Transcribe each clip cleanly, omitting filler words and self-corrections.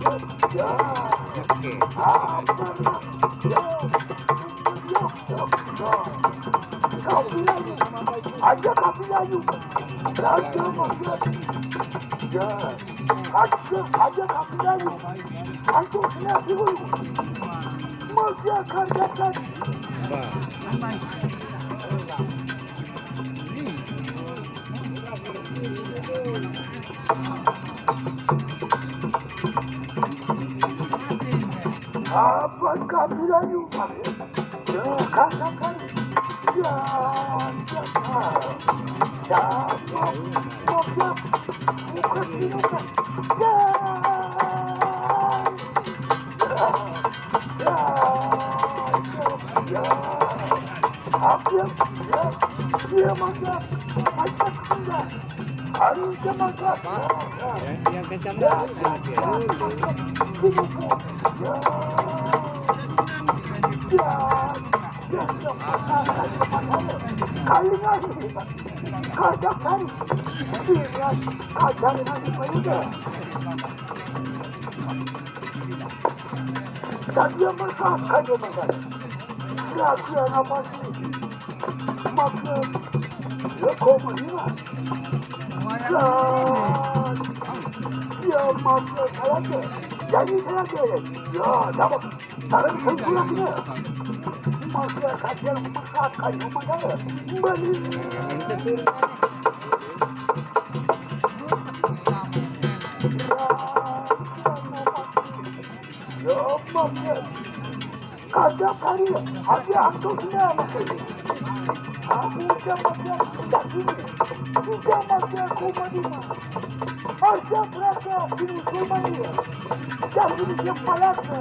Ya. Oke. Apa? Ya. Kau bilang aja kau bilang raja maksud ya aja kau bilang aku senang dulu masih kerjakan apa kau bilang ya katakan ya bukan silakan ya aku dia masa enggak harusnya masa yang kencang banget dan dia merkakan dia makan dia nama sih makan dia komunilah dan dia makan saja jadi saja ya dapat tarik sempurna makan saja merkakan rumah saya beli ada kali ada anggotanya masih aku jamatnya tidak ini jamatnya komandan ada berapa ini komandan jadi dia malaknya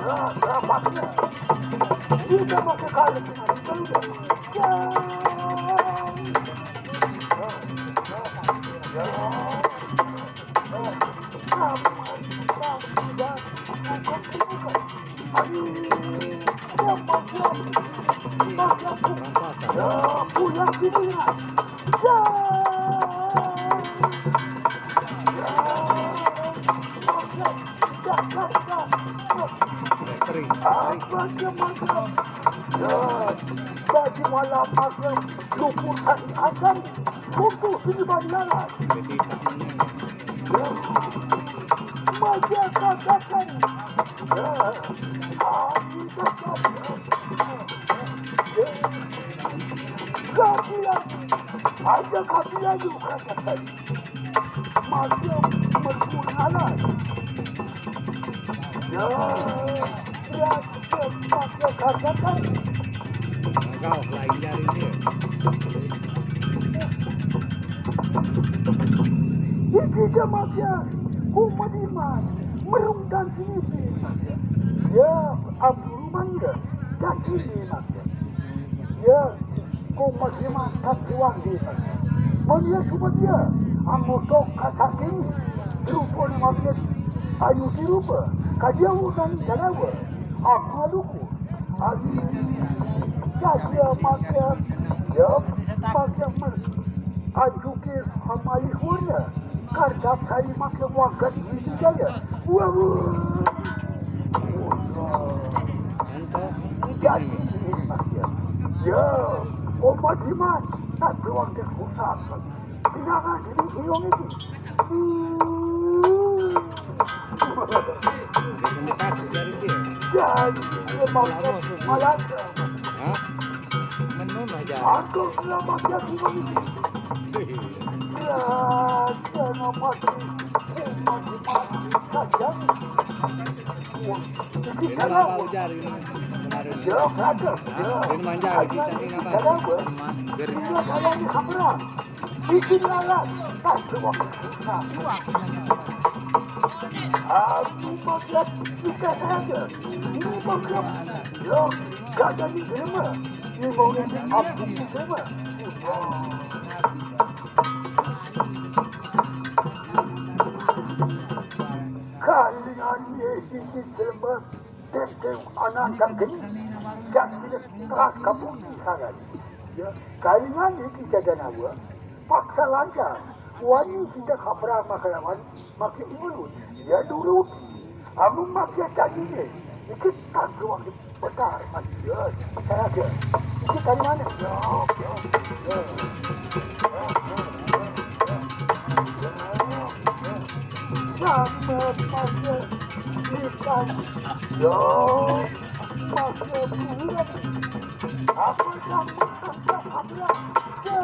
rapatnya dia masih kali bagi malam malam lupukan akan untuk sini bandaran maja katakan kafilah ada kafilah juga katakan maja berkunalan ya maja katakan kau lain dari dia ini jamatnya kumadiman merungkan sini ya abdurrahman dan sini ya kumadiman kasiwan di mana cuma dia amotok kasakin rupa maksud ayu dirupa kajian urusan jalawa aku aduku dia makan ya makan ajukir hamali hurnya karena saya makan wakat ini saja wah jadi ini makan ya kumadiman tak wakat kusat tindakan ini hilang ini dari dia jadi dia makan malaka menun aja aku selamatnya semua ini ya jangan mati saja ini apa ujar ini kemarin ya kata ini manja di sini apa dia kaya di kamera bikin lalat tak semua aku makan kita saja ini makan ya kata di rumah ini mau nanti aku di rumah kalian ini selamat dan anak dan geni dan tidak teras kabur di sana ya kalian ini kita janawa paksa lancar wani kita kabra makawan makin mulut ya dulu Kamu makin tadi ni, ikut tak keluar di besar mati ya. Saya ada. Ikut dari mana? Ya, ya, ya. Sama pakai ikan. Ya, pakai bulan. Apa sama apa? Ya.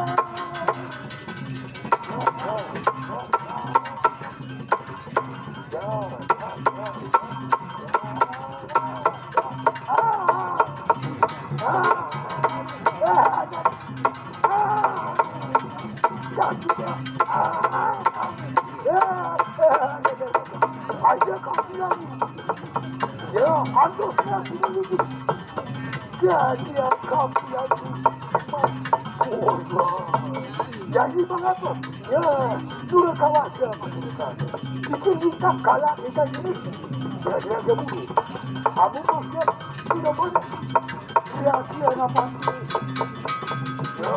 Jadi mengapa? Ya, sudah kawasan masyarakat. Itu kita kalah kita ini. Jadi ada bulu. Kamu maksud tidak boleh. Sia-sia nama ini. Ya.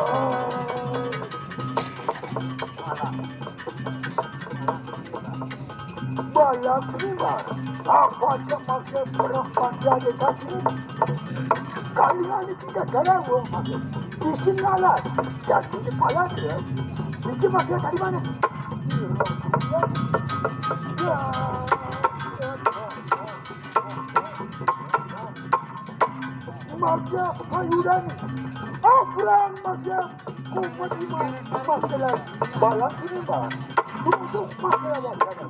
Balak ribar. Apa yang maksud perempuan jadi kasih? Kalian ini tidak jalan uang maksud. Di sini alat. Jadi di pala dia. Ini maksud dari mana? Ya. Maksud ayudan. Afran maksud. Kumpul masalah. Balak ribar. Untuk masalah masalah.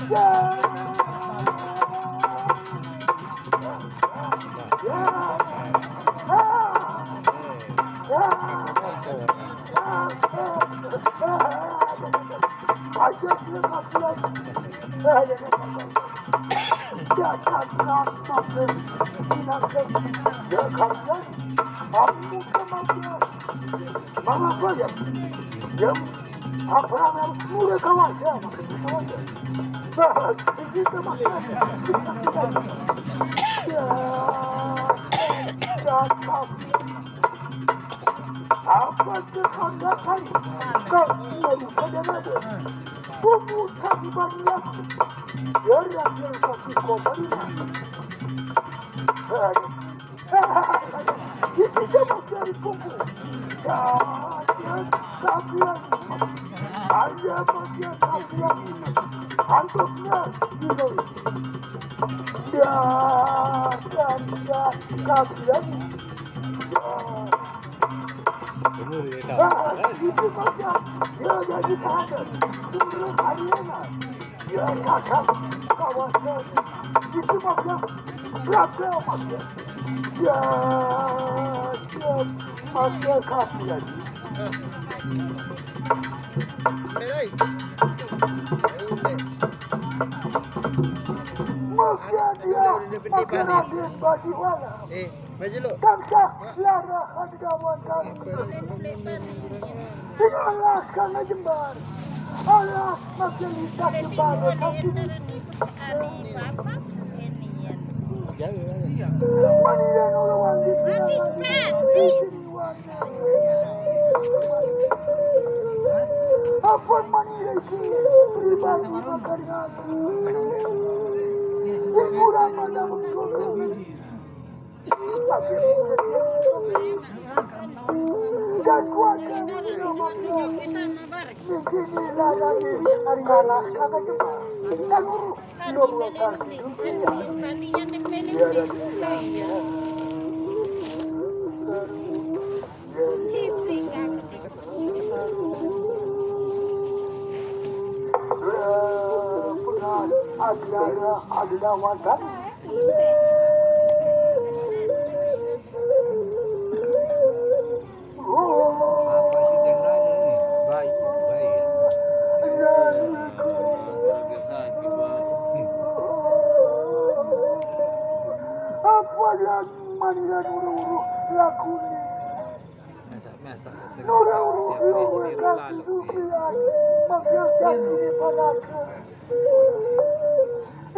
Ya. Apa kehandapan kau merupakan ada? Buku kami banyak. Orang yang kaki komedi. Itu jangan dari buku. Jangan kapian. Ada bagian kapian. Antuknya itu. Dan kapian. Itu saja. Dia jadi kader. Semua karena dia kakak kawasan. Itu saja. Berapa maksud? Ya, maksud kapian. Maksud dia makin bagi wala. Baju lu. Kamsa lara hadawan kami. Tinggallah karena jembar. Allah makin lihat jembar kami. Manian orang di apa manian ini pribadi makan aku. Kurang pada untuk dan kuasa begini lagi hari kalah kakak jembar dan urus kali ada wadah.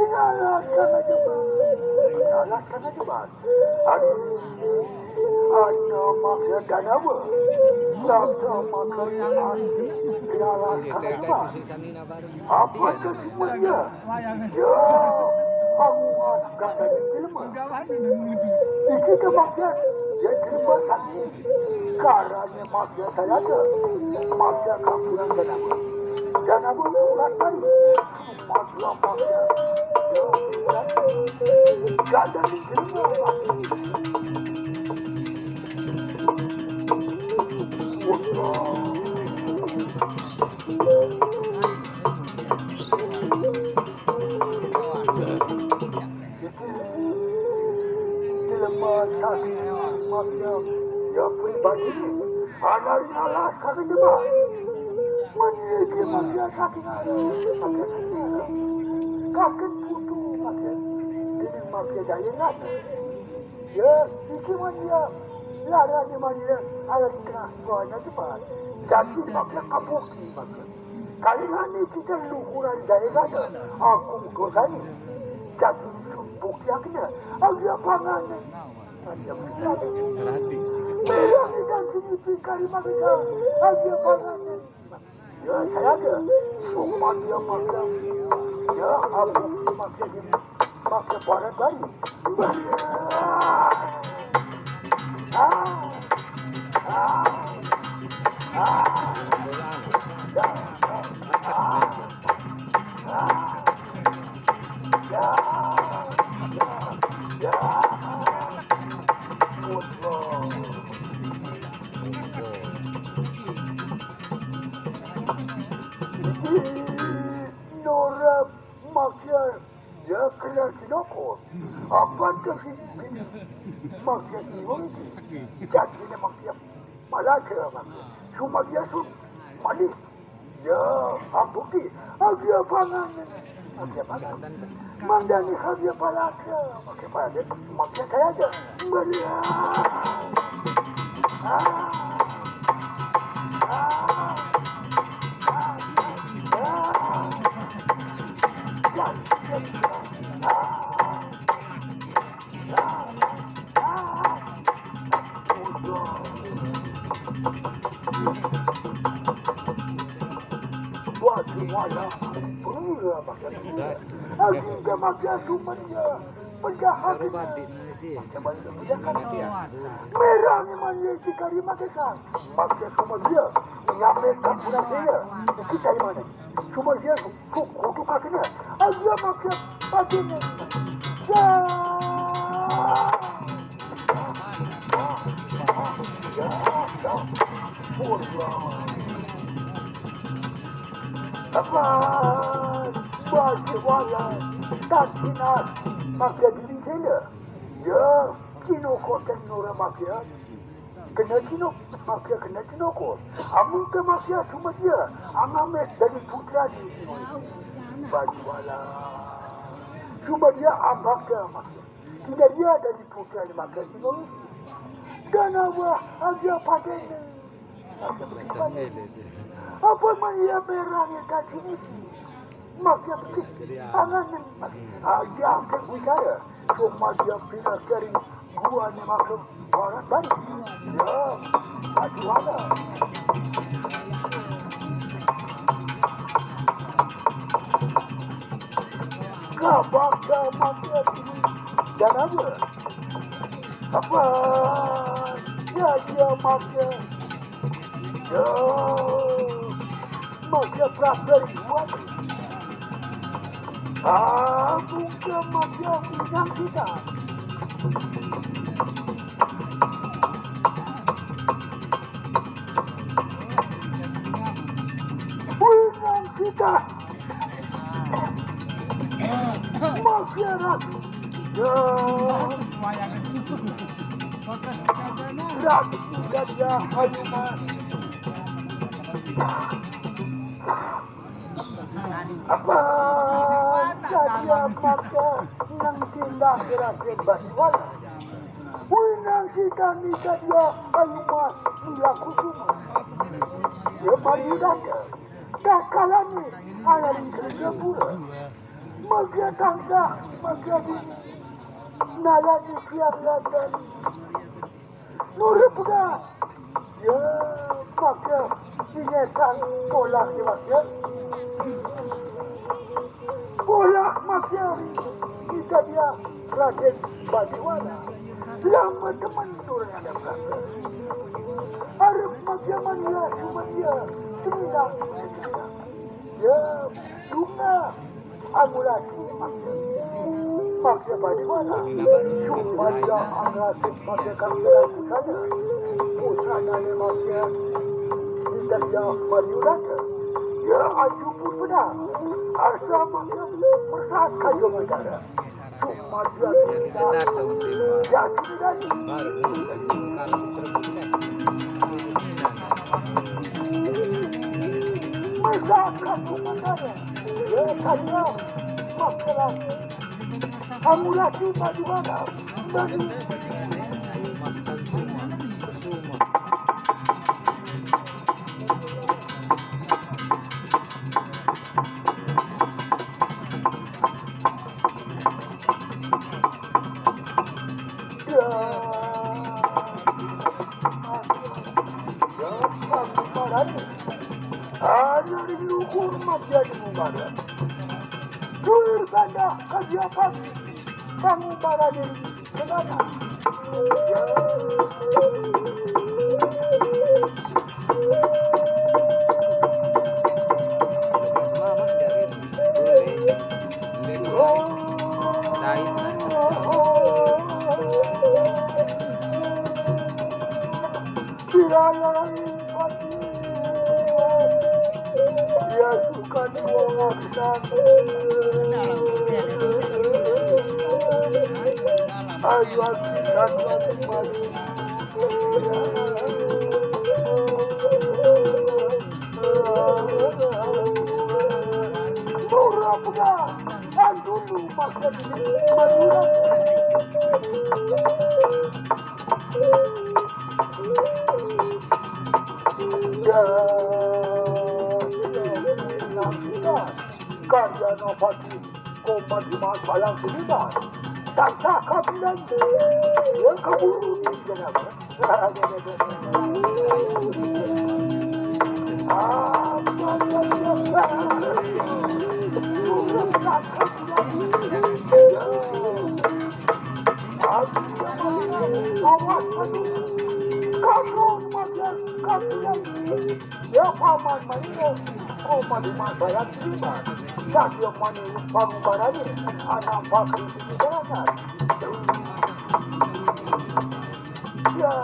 Ingatlah karena jemaah. salah karena cepat. Ada maksud dan apa? Rasa maksud salah karena cepat. Apa itu semuanya? Ya, aku akan dari ilmu. Iki maksud ya ilmu sakit. Karena maksud saya ada. Maksud kapuran dan apa? Dan apa surat tadi? Maksud ya. Gak ada di ilmu. Ya pribadi anak alas kaki depan menjadi manusia saking ada kaki putu makin ini makin jaya lagi ya iki manusia lari di manusia ada di tengah semuanya cepat jadi makin kabuki makin kali ini kita luhuran jaya saja aku gosani jadi bukti akhirnya agak pangannya Terhati. Merah dan sini kalimat kita aja pangannya. Ya saya ada. Semua dia makan. Ya aku makan ini. Makan barat tadi. Nora maksud ya kena sinokor. Apa tu sih? Maksud ini jadi maksud malah cakap maksud. Cuma dia tu manis. Ya, apa ki? Agak pangan. Agak pangan. Mandani agak pangan. Agak pangan. Maksud saya aja. Melihat. Aku makan semuanya penjahat. Merah ni mana kita lima kesan. Makan semua dia menyampaikan pulang saya. Kita di mana? Semua dia kutu kakinya. Dia makan patinya. Ya. Apa? Bagi wala tak sinar makan diri saya. Ya, kino koten nora makan. Kena kino makan kena kino kot. Amun ke makan cuma dia. Angamet dari putra di sini. Bagi wala. Cuma dia abak ke makan. Tidak dia dari putra di makan sini. Dan apa agak pakai. Apa mania merahnya kat sini? Maksud begitu, angan dia akan bicara. Cuma dia pindah dari gua ni maksud orang baik. Ya, aduh ada. Kabak maksud ini dan apa? Apa? Ya dia maksud. Ya, maksud prasari buat. Bukan maksud bidang kita. Bidang kita. Masyarakat. Ya. Rakyat juga dia hayuman. Apa saja maka nang tindak kira-kira baswal. Winang kita nikah dia ayumat dia kusuma. Dia mari daka. Dakalani ayat kerja pura. Magia tangsa, magia bini. nalani siang dan nurut juga. Ya, maka ingatkan bolak ya maka. Bolak maka kita dia Raden Badiwala. Lama teman turun ada kata. Arif maka mania cuma dia senang. Ya, bunga amulasi maka Badiwala. Cuma dia angasip maka kamera saja. Putra nane maka kita dia Badiwala. Ya, aju pun benar. Asa maka bersat kayu negara. Cuma dia tidak jadi dari. Masyarakat negara. Ya, karena masalah amulasi Badiwala. Ada di luhur jadi mubarak. Dulur ganda kajiapan pangubara diri kenana. Dia suka diwongakkan. Ayo kita kembali. Murah pegang, dan dulu makan Madura. Karya Nopati Komadi Masalang Siniman dan cakap nanti yang keburu di kenapa awas kamu makan ya paman mana Komadi Masalang Siniman jadi yang mana pangubara ini anak pakri di jalanan. Ya,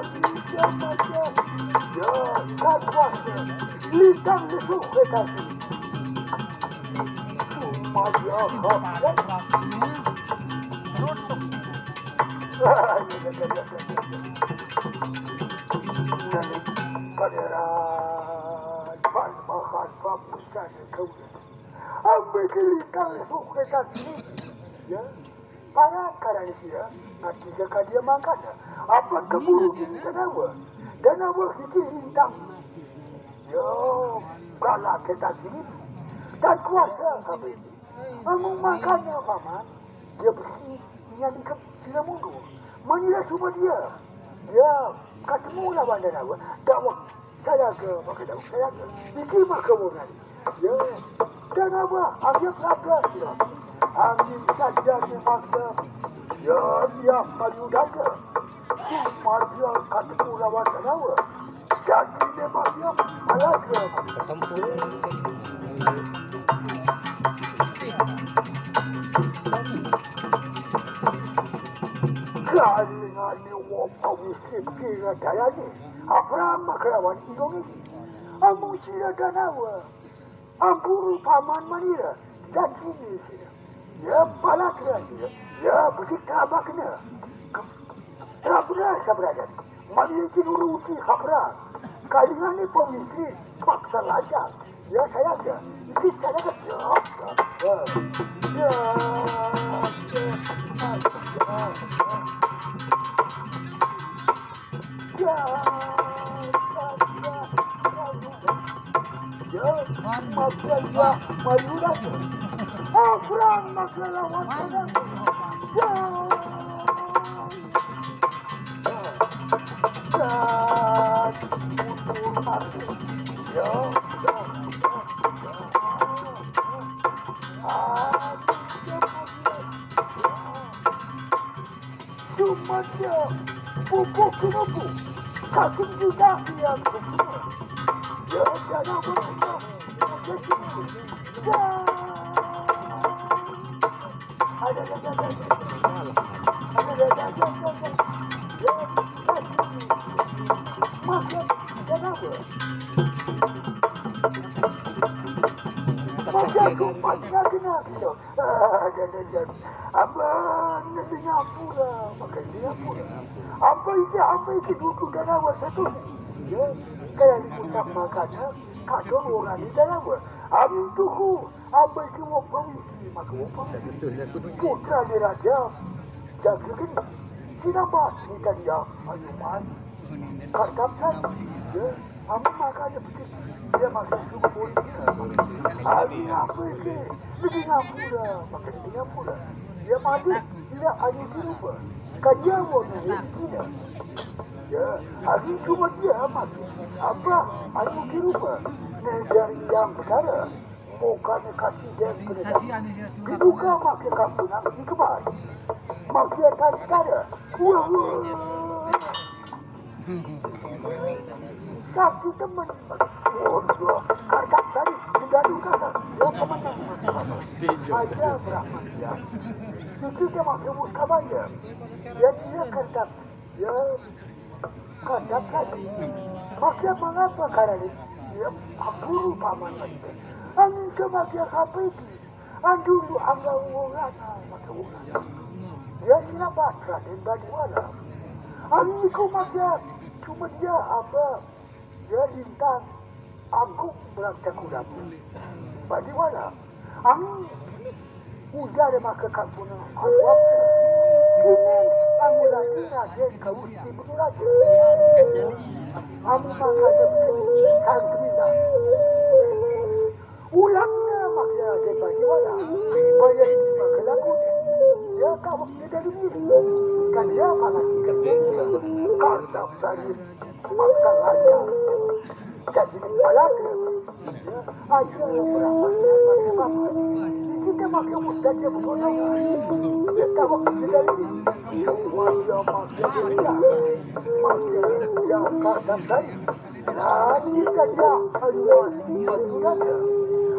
bisa saja. Ya, kan kuasa. Litang lesuk ketasi. Cuma dia kapten. Pangeran Panmahan Pamusan Kaulian ambil kilitang suka kasih ya para karena dia nanti jika dia makan apa keburu kita tahu dan apa kita hintang yo kalau kita sini dan kuasa kami amung makannya paman dia bersih yang di tidak mundur menilai semua dia ketemu lawan dan aku dakwah saya ke pakai dakwah saya ke diterima kemudian ya dan apa ambil lapar dia ambil saja di masa ya dia maju daga cuma dia ketemu lawan dan aku jadi dia dia malah ke Kali wapa wisip kira daya ni apa makrawan idong ini amung sila danawa ampuru paman manira dan sini sila ya palak dia ya busik tabaknya sabra sabradan manira kinuruti khapra kalingani pawisi paksa laja ya saya ada itu saya ada ya Ya, maksudnya Madura. Perang maka lawan Kadang. Ya. Dan mundur mati. Ya. Cuma dia pupuk kenapa? Kakak juga yang semua. Ya, jangan berpikir. Ya. Ada. Ya, maka kenapa? Maka kumpatnya kenapa? Ada. Abang di Singapura, maka Singapura. Apa itu duduk dalam satu? Ya, kayak diputar makanan, kadang orang di dalam. Abang tuku, apa itu wapang isi, maka wapang. Putra di raja, jaga gini. Kenapa kita dia ayuman? Katakan, ya, abang makan begitu. Dia makan syukur. Abang apa itu? Di Singapura, maka di Singapura. Dia mati, tidak ada dirubah. Kajian warna tidak. Ya, hari cuma dia mati. Apa? Ada dirubah. Dari yang besar, bukan kasih dan kedua. Keduka makin kampung nak dikemas. Makin tak ada. Wah. Satu teman. Oh, kartak tadi digaduh kata. Ya komandan. Aja berapa dia? Itu dia makin muka aja. Dia kartak. Ya kartak tadi. Makin mengapa karena dia buru paman lagi. Angin kemakian apa itu? Andulu angga wongana makin wongana. Dia kenapa Raden Badiwala? Angin kemakian cuma dia apa? Dia lintang agung berangkat kuda. Badiwala, angin udah ada maka kampung awak. Kini anggota kita jadi kau di berulat. Amu maka ada kantri. Ulangnya maka ada Badiwala. Bayar maka lagu. Dia kau tidak dulu. Kan dia malah karena dari maka aja. Jadi malah aja berapa kita makin mudah dia berguna. Kita waktu dari semua dia makin dia kadang dari lagi saja hanya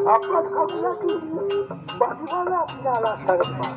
apa kamu lagi bagaimana nyala tanpa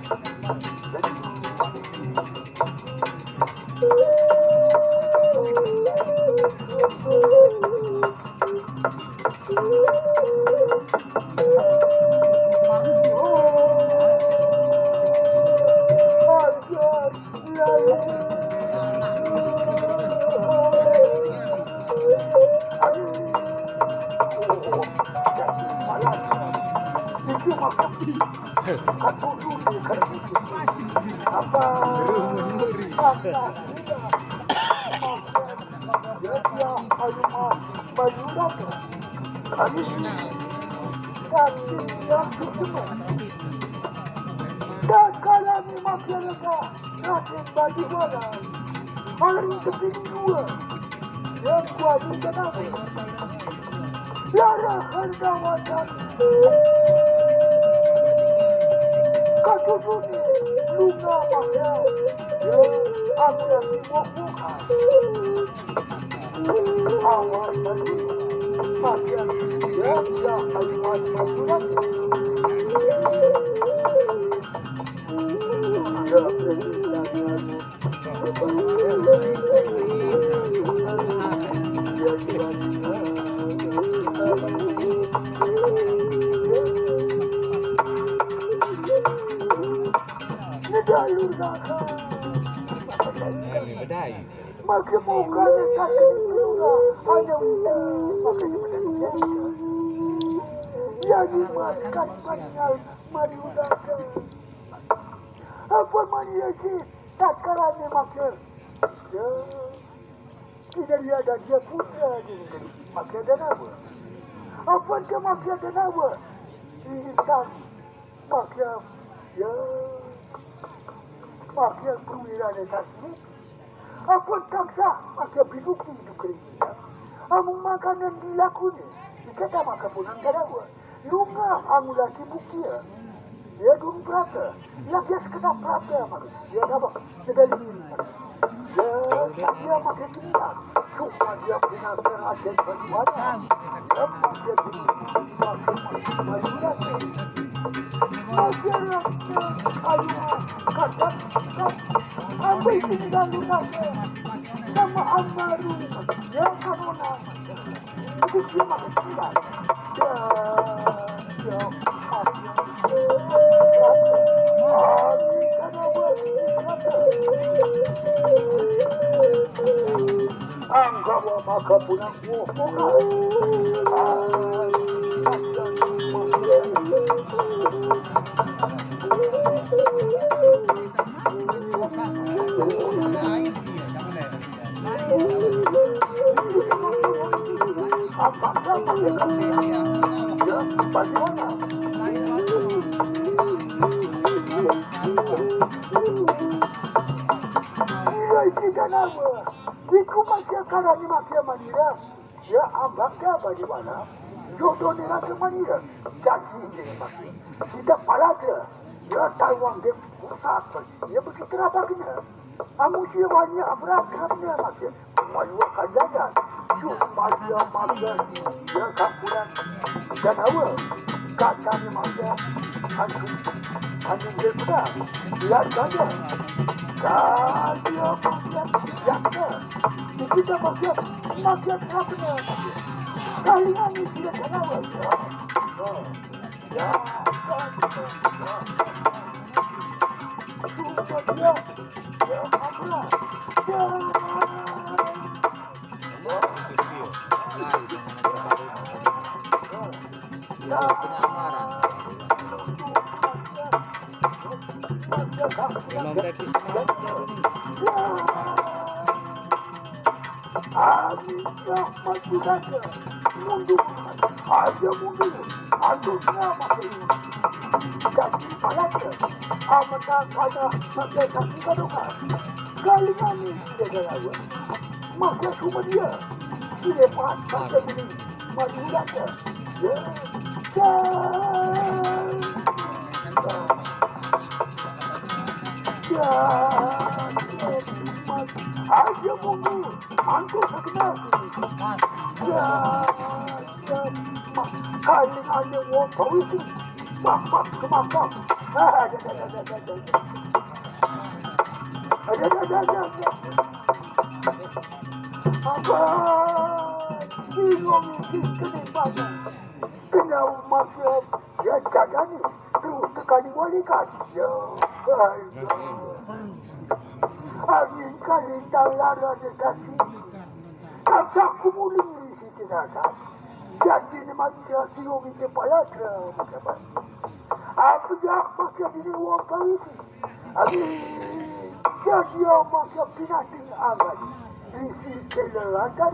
Maka muka dekat kedua hanya maka jadi maskan panjang mariudaka. Apa maniaki tak karane makan. Ya, tidak ada dia putra jadi makan dan apa. Apa dia makia tenawa? Hitam makia ya makia perwira netasi. Apa taksa makia bibukti itu kerja. Amung makanan dilakukan. Kita makan punan tenawa. Lunga amula bukti ya. Ya dong berapa? Ya dia sekedar berapa mak? Ya dapat sedari diri. Ya dia makin tinggal. Cuma dia punya kerajaan berbuatnya. Ya makin tinggal. Ambil tinggal lunasnya. Sama Amaru. Ya kamu nama. Itu dia makin tinggal. Ya angka maka punang karena makia manira ya ambaknya bagaimana jodoh dengan manira jadi ini makia tidak palada ya tawang dia pusat ya begitu rapaknya amu siwanya abrakhamnya makia malu kajanya cuma dia makia ya kampuran dan awal katanya makia anjing dia ya saja dia makia yaknya kita makin rapnya kali ini tidak kenal ya mundur aja mundur anduknya makin jadi palanya amata kada sampai kaki kadoka kali ini tidak ada maka cuma dia tidak pas sampai ini madulanya ya aja mundur anduk sakit kali ada waktu itu bapak kemakam ada apa bingung kenapa kena masuk ya jagani terus sekali walikan ya angin kali dalara dekasi kata kumulin di sini nada jadi ni macam siung itu payah macam aku jak macam ini uang kali ini jadi macam pinating amat isi kelelakan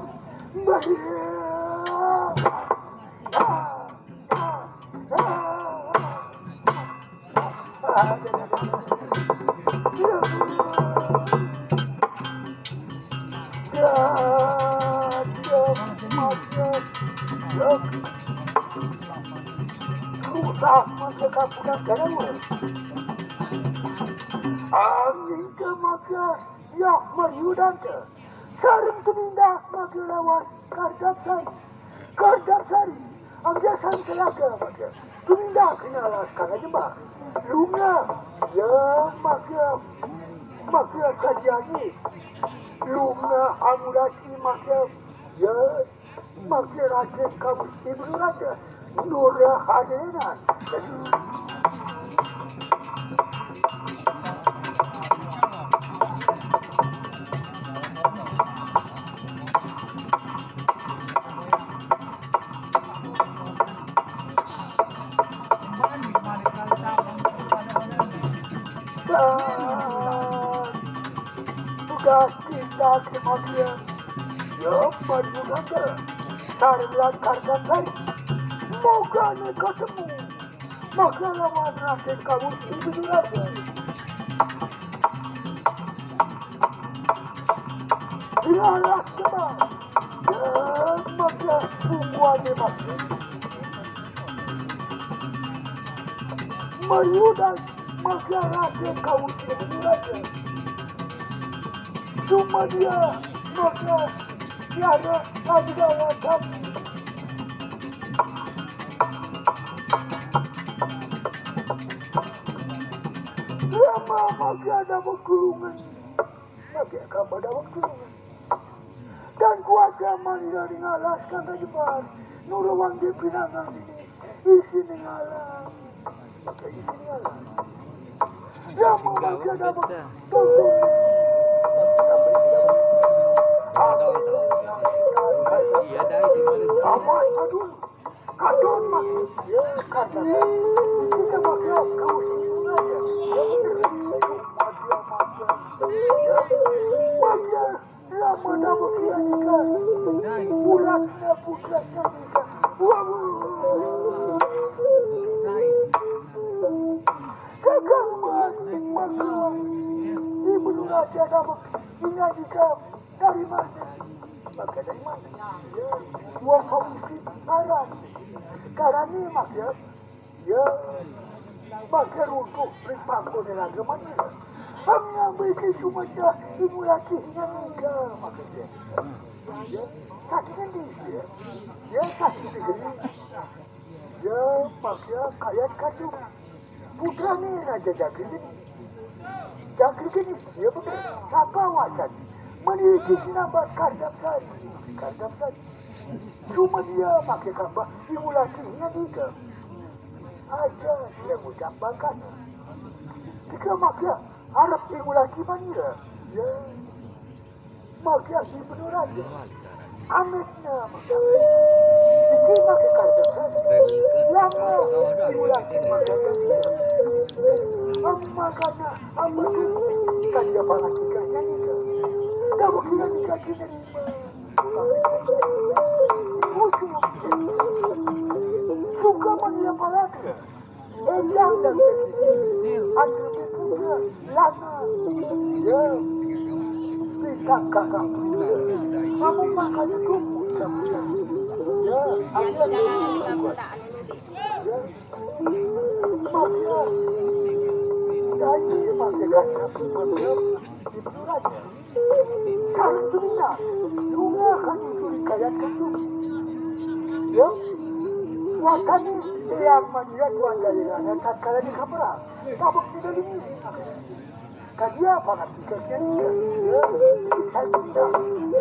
angin ke maka yang menyudan ke saring tumindah maka lawan kardapsari anggasan telaga maka tumindah kena laskar aja mbak lunga ya maka kajani lunga amurasi maka ya maka rakyat kamu ibu raja nurah hadiran tugas kita kemudian ya majukan tarik langkah Moganya ketemu. Maka lawan rakyat kamu itu aja. Dialah kebal. Dan maka bukuannya masih. Mayudan maka rakyat kamu itu aja. Cuma dia maka tiada ada wajah. Maka ada bergulungan. Maka kamu ada bergulungan. Dan kuasa manja ngalaskan ke depan. Nurawang di pinangan ini. Isi ngalah. Maka isi ngalah. Maka ada bergulungan. Awas aduh. Kadon masih. Ya kadon. Kita pakai kau sini aja. Lama berkianikan bulatnya putranya mereka gagal masing makan ibu raja dapat menyanyikan dari mana maka dari mana uang komisi arah sekarang ini maka ya maka untuk berpangku dengan agama mengambil kesumatnya ibu lakinya meninggal makanya ya sakitnya dia ya sakit begini ya makanya kayak kacau putra ni raja Jagri gini ya betul siapa wajan memiliki sinambat kardam saja cuma dia pakai kabar ibu lakinya meninggal aja dia mencapakan jika makanya harap ibu lagi mana ya maka si beneran amitnya maka ini maka kata lama ibu lagi maka makanya apa tu kan dia panas ikannya ni ke dah berkira ikan kita ni suka mana panas ke yang dan ada putra lama ya kakak kamu makanya kumpul ya ada ya makanya jadi pakai kakak putra itu aja cara dunia juga akan dikayak itu ya wakani yang melihat wajah yang tatkala di kamera tabuk tidak ini kadia panas tiketnya ya kita tidak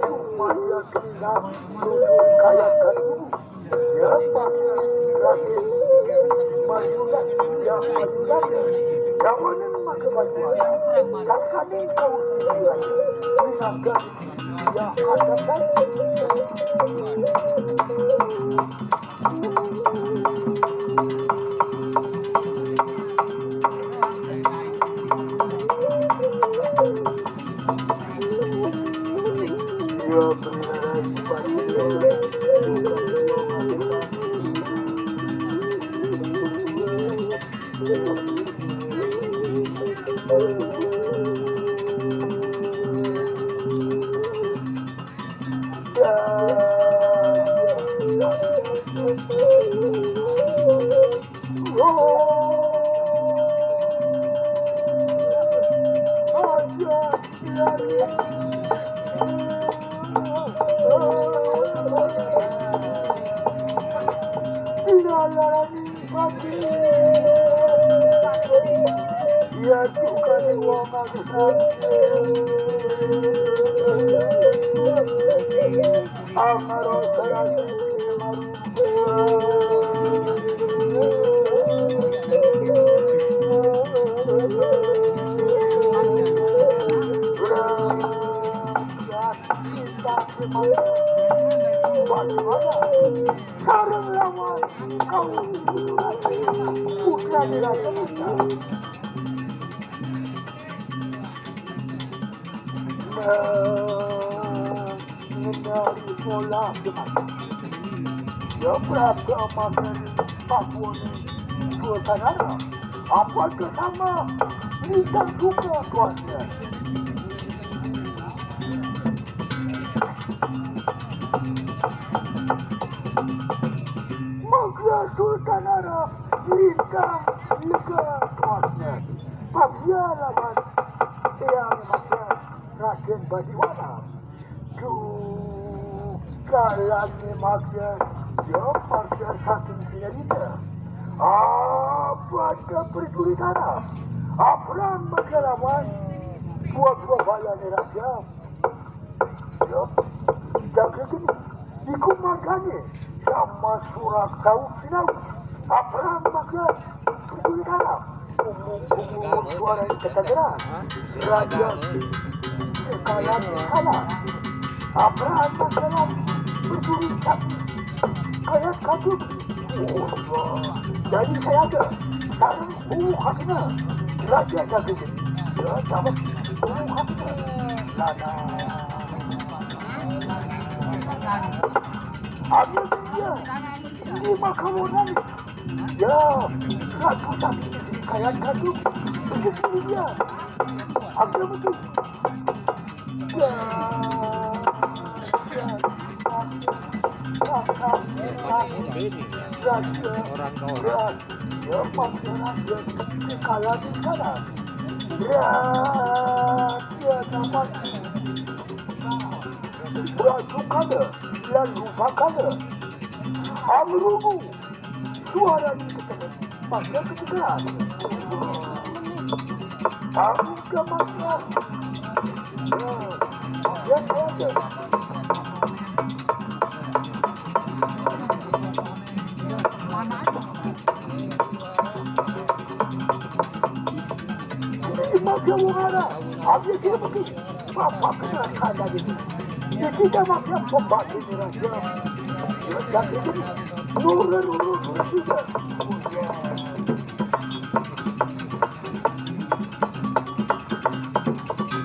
cuma dia tidak kayak itu ya pakai lagi majulah ya majulah kamu ni memakai baju tatkala kau tidak menangkan ya katakan Ya berapa makan Papua ni suasana. Apa bersama kita juga tuannya. Maka Sultanara kita juga tuannya. Papua lawan yang makan Raden Badiwana. Kalian makan ya makan satu sinarita. Apa ada percuri tanah? Apa makan lawan buah-buah bayan raja? Ya, jaga gini. Ikut makannya sama surat kau sinau. Apa makan percuri tanah? Umum suara ketegeran. Raja kalian salah. Apa makan percuri sapi? Kayak kadut. Jadi saya ada sekarang haknya raja jaga gini. Ya, dapat haknya. Lana. Ada dia. Ini makanan. Ya, ratu sapi kayak kadut. Begitu dia. Ada betul. Ya. Orang ke orang. Ya, masyarakat kaya di sana. Ya, dia dapat berajuk kada, dan lupa kada. Amrugu, suara di ketemu, pasca ketegaran. Aku ke masyarakat. Ya, saya ada. Maka habis dia pergi apa kena ada gitu. Dia tidak makan pembantu raja. Dia tak itu. Nurul juga.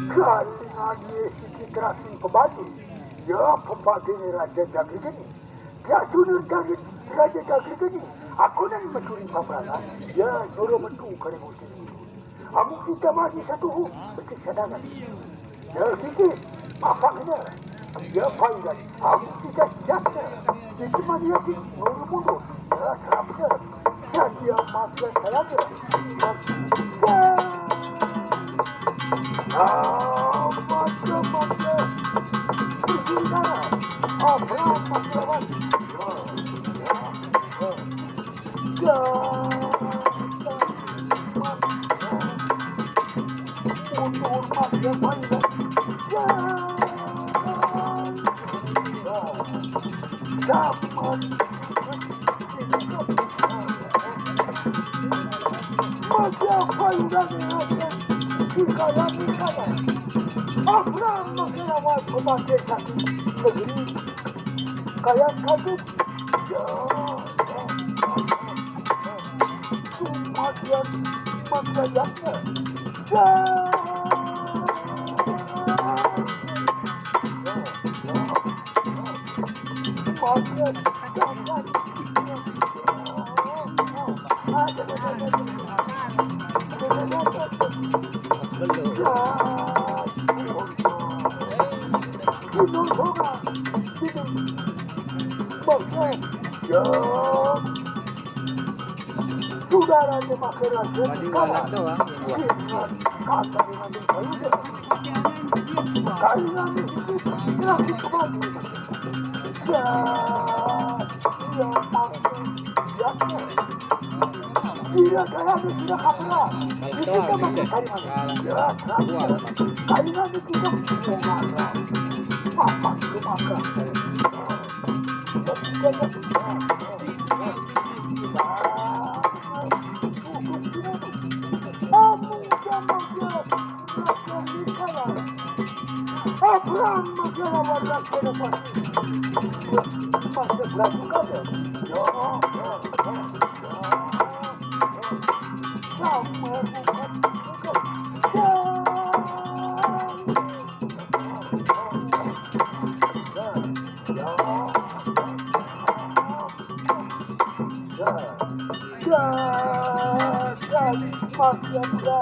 Kali lagi si kerasing pembantu. Ya pembantu raja jaga gini. Dia sudah jaga raja jaga gini. Aku nanti mencuri paparan. Ya suruh mentu kena musik. Kamu kita bagi satu betul cadangan. Ya sikit, apa kena? Ya payah. Kamu kita jatuh. Jadi mana sih mundur. Ya serapnya. Jadi yang makan saya ada. Macam. Pergi sana. Apa macam? Ya. Yang paling dapat macam paling jika apa masalah pemakai satu negeri kayak satu kemudian masalahnya saudara demokrasi Badiwana doang yang buat. mafia muda.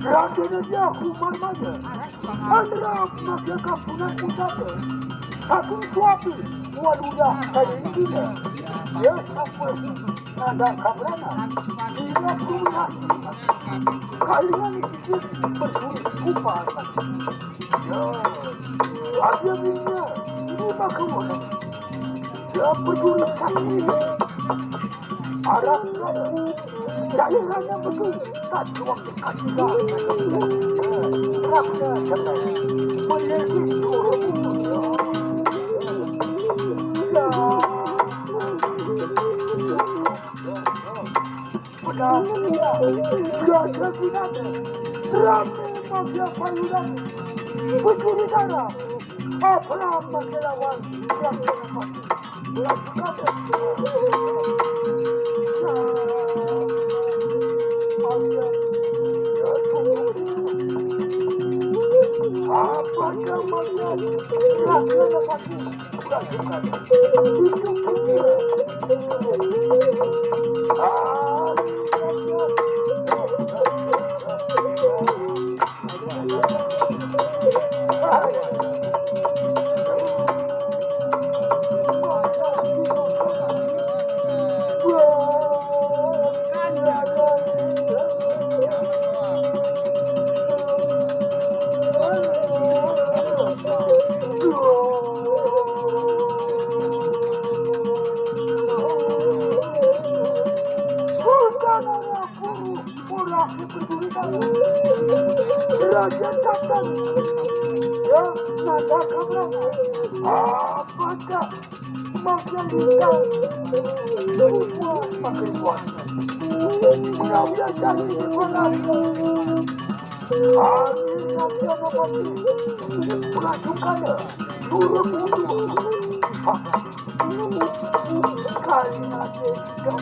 Rakyatnya dia hukuman mana? Antara mafia kampungan utama. Satu suatu waludah kali ini dia sampai nada kabrana. Dia kumulasi. Kalian itu bersulit kupar. Ya, ada minyak. Ini makanan. Dia berduri sakit. Arab ada. Jahirannya betul. Tak cuma kasihan. Kerapnya sampai menjadi orang itu. Ya. Benar. Gada binada. Ramai mafia payudan. Pencuri darah. Apalah masyarakat yang terlepas. Lakukan. Apakah manusia rakyat pasti melakukan itu dia? Raja datang, ya nada kabrana. Apakah makin kita semua makin kuat? Mudah-mudahan jadi sekolah. Akhir saja dapat mengajukannya turun mundur. Kali nanti kita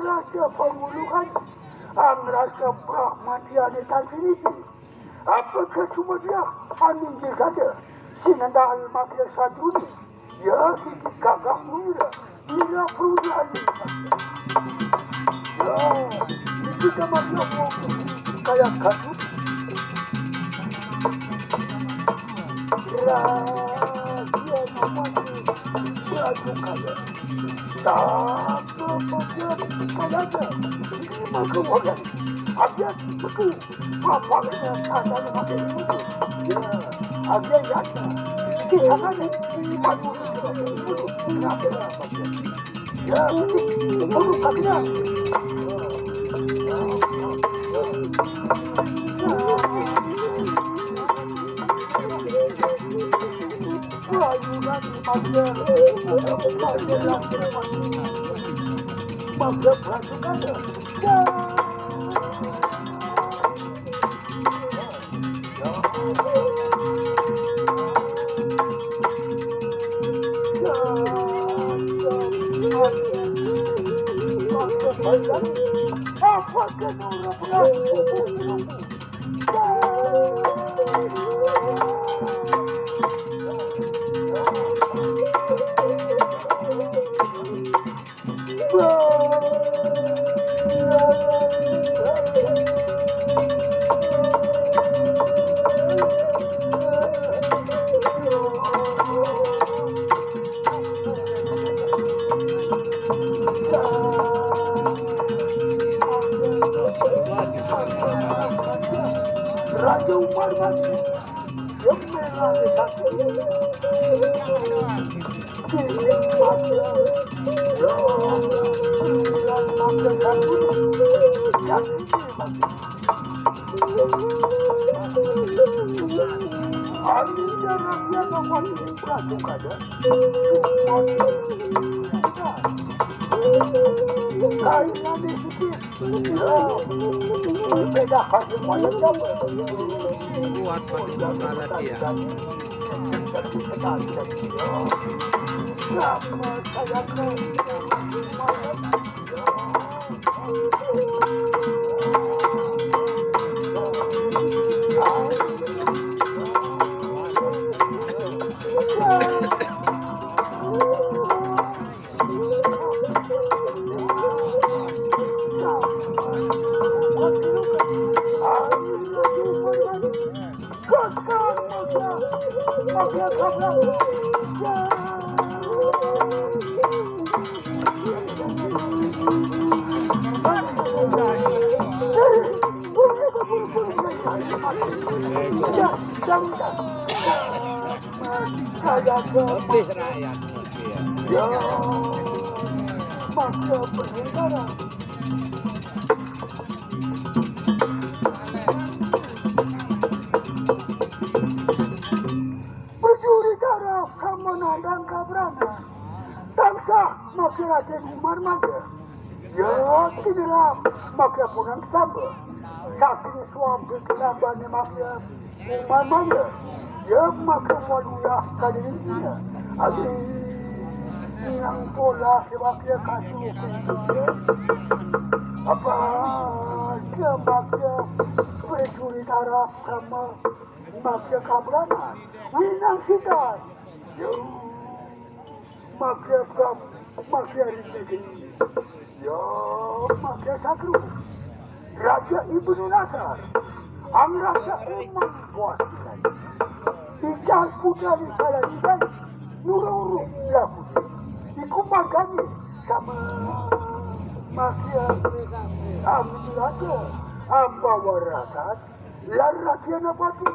raja pemuluhan merasa Brahmania di sini. Apakah cuma dia angin saja? Sinanda al-Makir Saduni. Ya, sedikit gagah muda. Bila perlu dialih. Ya, kita masih mau kayak kasut. Rahasia namanya baju kaya. Tak berpakaian padanya. Ini maka orang. Abian betul. Bapaknya sadar pakai itu. Ya, abian yata. Kita mana? Padu itu. Kenapa pakai? Ya, betul. Perlu pakai. Raja Umar mati. Yang merah satu. Kini masa. Ya, sembilan masa satu. Yang ini mati. Akhirnya rakyat dapat beradu kada. Kainan di sikit. Ya, beda hasil mayat dapat. Kuat pati makanan dia. Lebih rakyat ya, maka penyelenggara berjuri darah menandang kabrana bangsa masyarakat Umar Mada ya tidak maka punang sambal saking suami kenambahnya maka Umar Mada ya maka waluya kadirinya adi yang pola sebabnya kasih apa dia maka berjuri darah sama maka kabrana winang sidan yo maka rizki yo maka sakru Raja Ibnu Nasar ang Raja Umar buat Ijal putra di salah iban nurung laku dikumagani sama makia amin raja amba warakat larakian apa tu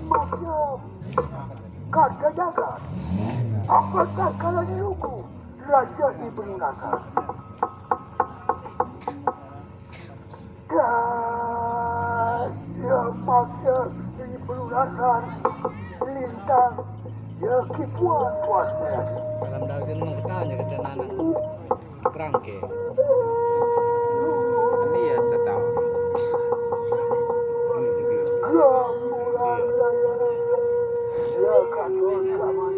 makia karga jaga apa tak kalah diluku Raja Ibnu Nasar dan ya makia Ibnu Nasar lintang ya kipuan puasnya dalam daging mengkanya ke tenanan kerangke ini ya tetap ya mulai ya kadon kaman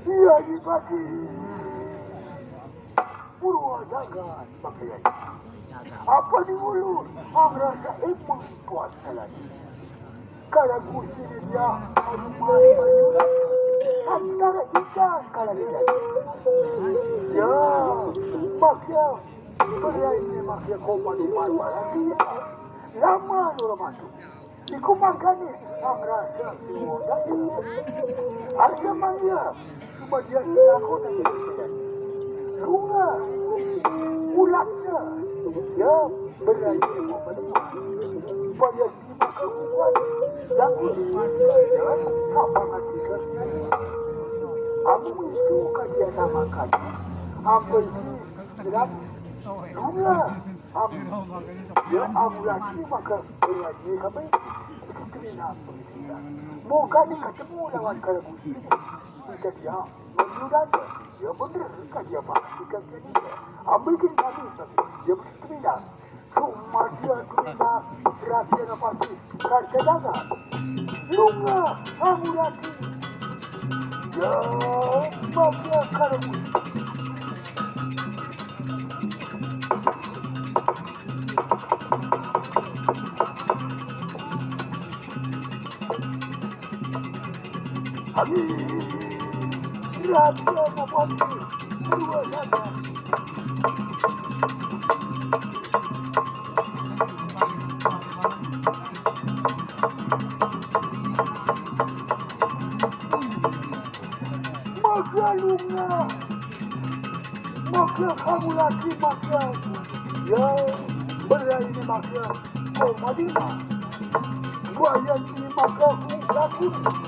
Iya dibagi Purwajagan pakaian. Apa di mulut ang rasa emang kuat lagi. Kalau kursi dia rumah antara ikan kalau dia. Ya, maknya berani maknya koma di mana dia. Lama dulu masuk. Dikumagani ang rasa Purwajagan. Harga mania cuma dia aku dan dia. Bunga, ulatnya, ya berani menerima. Supaya dibuka kuat, yang dimasukkan apa hatinya. Aku itu kajian namakan. Ambil ini, bunga, Ya aku lagi maka ini kami diterima. Moga ketemu lawan kalau jika dia menjudan ya benar kan dia pastikan ini ambil kami dia diterima. Cuma dia terima perhatian apa sih karena dagang. Lunga aku lagi ya mafia kalau kami perhatian apa sih dua saja. Maka lunga, maka kamu lagi maka ya benar ini maka kau Madinah. Gua yang ini maka aku